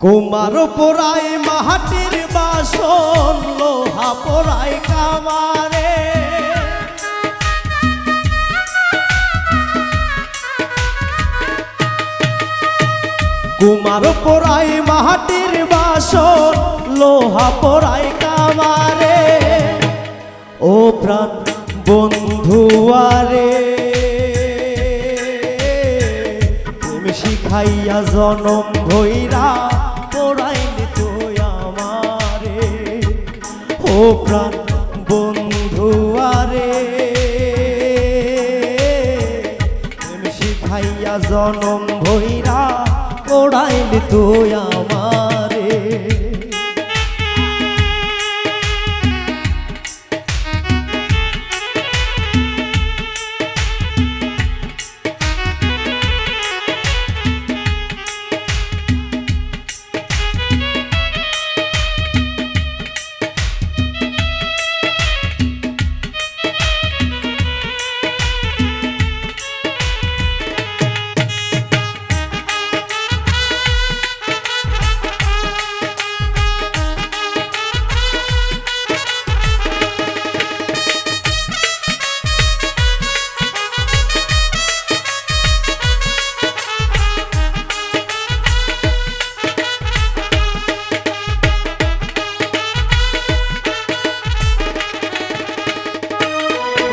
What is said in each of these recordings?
কুমার পোড়াই মাটির বাসন, লোহা পোড়াই কামারে। কুমার পোড়াই মাটির বাসন, লোহা পোড়াই কামারে। ও প্রাণ বন্ধুয়ারে, প্রেম শিখাইয়া জনম ভৈরা পোড়াইলি তুই আমারে। ও প্রাণ বন্ধুয়ারে, প্রেম শিখাইয়া জনম ভৈরা পোড়াইলি তুই আমারে।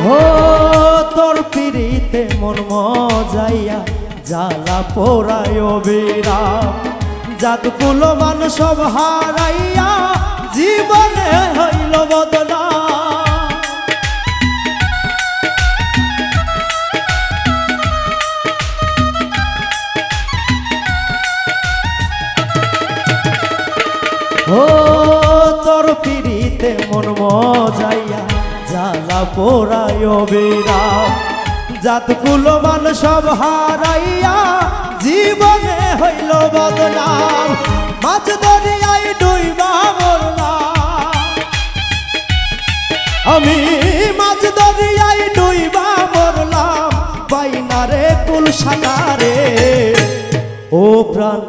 ও তোর পিড়িতে মন মজাইয়া জ্বালা পোড়ায় বিরাম। জাতকুল মান সব হারাইয়া জীবনে হইল বদনাম। ও তোর পিড়িতে মন মজাইয়া জ্বালা পোড়ায় বিরাম। জাতকুল মান সব হারাইয়া জীবনে হইল বদনাম। মাছ দরিয়ায় ডুইবা মরলাম আমি, মাছ দরিয়ায় ডুইবা মরলাম বাইনারে কুল সাকারে। ও প্রাণ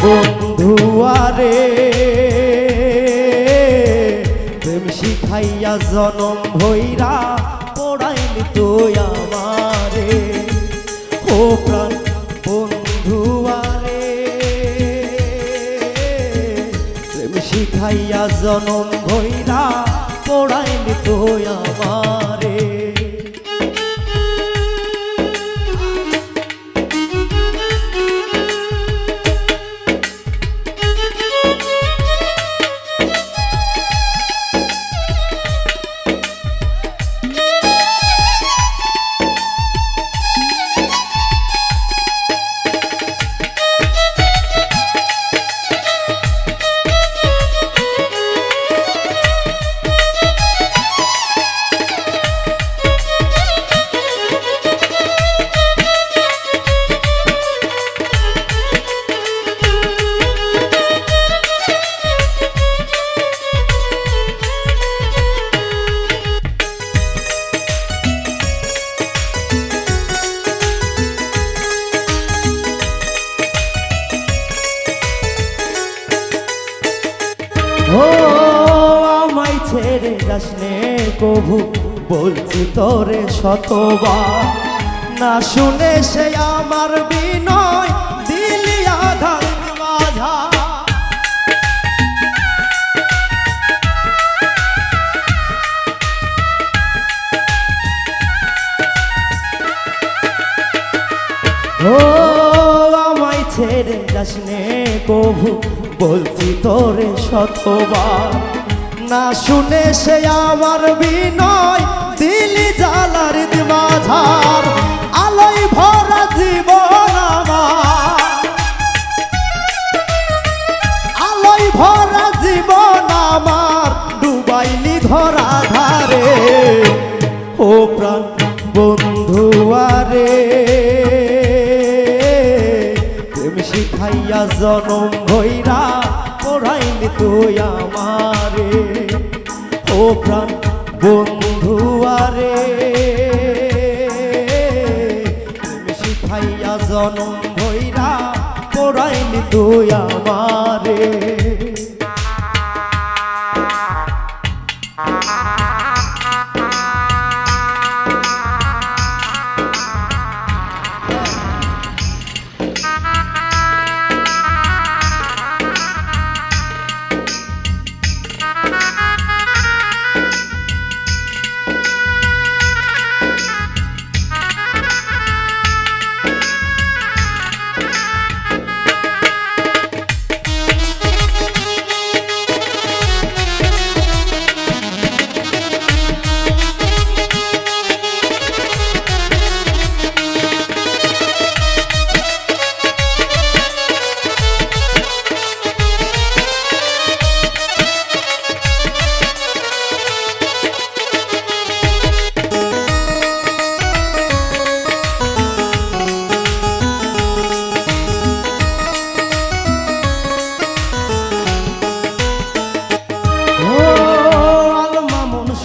বন্ধুয়ারে, প্রেম শিখাইয়া জনম ভৈরা পোড়াইলি তুই আমারে। ও প্রাণ বন্ধুয়ারে, প্রেম শিখাইয়া জনম ভৈরা পোড়াইলি তুই আমারে। ও আমায় ছেড়ে যাসনে কভু, বলছি তোরে শতবার। না শুনে সে আমার বিনয় দিলি আধার মাঝা। ও আমায় ছেড়ে যাসনে কভু, বলছি তোরে শতবার। না শুনে সে আমার বিনয় দিলি জ্বালার মাঝার। আলোয় ভরা জীবন আমার, আলোয় ভরা জীবন আমার ডুবাইলি ধরা ধারে। ও প্রাণ বন্ধুয়ারে, প্রেম শিখাইয়া জনম ভৈরা পোড়াইলি তুই আমারে। ও প্রাণ বন্ধুয়ারে, প্রেম শিখাইয়া জনম ভৈরা পোড়াইলি পড়াইলি তুই আমারে।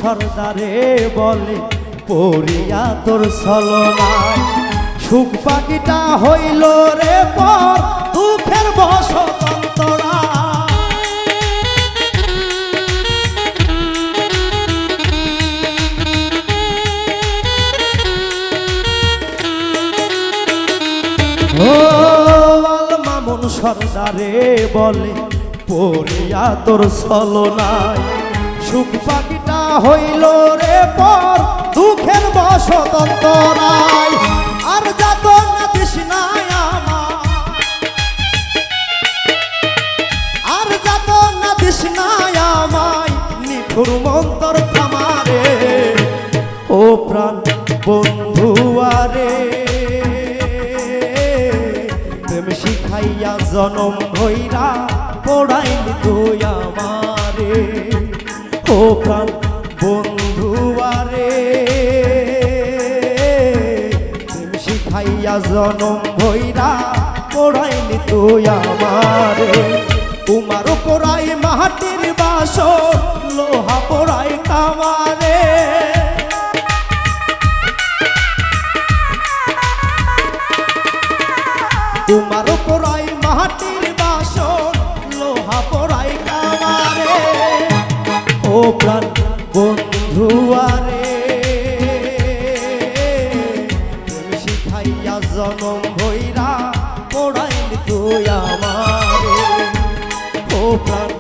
সরদারে বলে পড়িয়া তোর ছলনায় সুখ পাখিটা হইল রে পর দুঃখের বসতন্তরা। ও মামুন সরদারে বলে পড়িয়া তোর ছলনায় সুখ পাখিটা হইল রে পর দুঃখের বসতন্তরায়। আর যাত না দিস নাই আমার, আর যাত না দিস নাই আমায় নিঠুর মন্তর থামারে। ও প্রাণ বন্ধু আরে প্রেম শিখাইয়া জনম ভৈরা পড়াইলি তুই আমারে। ও প্রাণ বন্ধু আরে প্রেম শিখাইয়া জনম ভৈরা পড়াইলি তুই আমারে। তোমার পড়াই মাটির বাসন লোহা পড়াই কামারে। তোমার পড়াই মাটির বাসন লোহা পড়াই কামারে। ও প্রাণ বন্ধু আরে প্রেম শিখাইয়া জনম ভৈরা পড়াইলি তুই আমারে। ও প্রাণ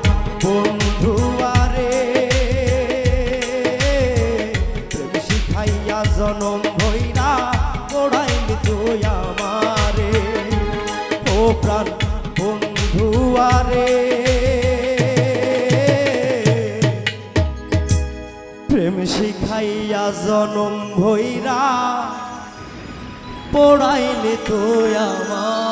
বন্ধু আরে প্রেম শিখাইয়া জনম ভৈরা পড়াইলি তুই আমারে। ও প্রাণ বন্ধু আরে প্রেম শিখাইয়া জনম ভৈরা পড়াইলি তুই আমার।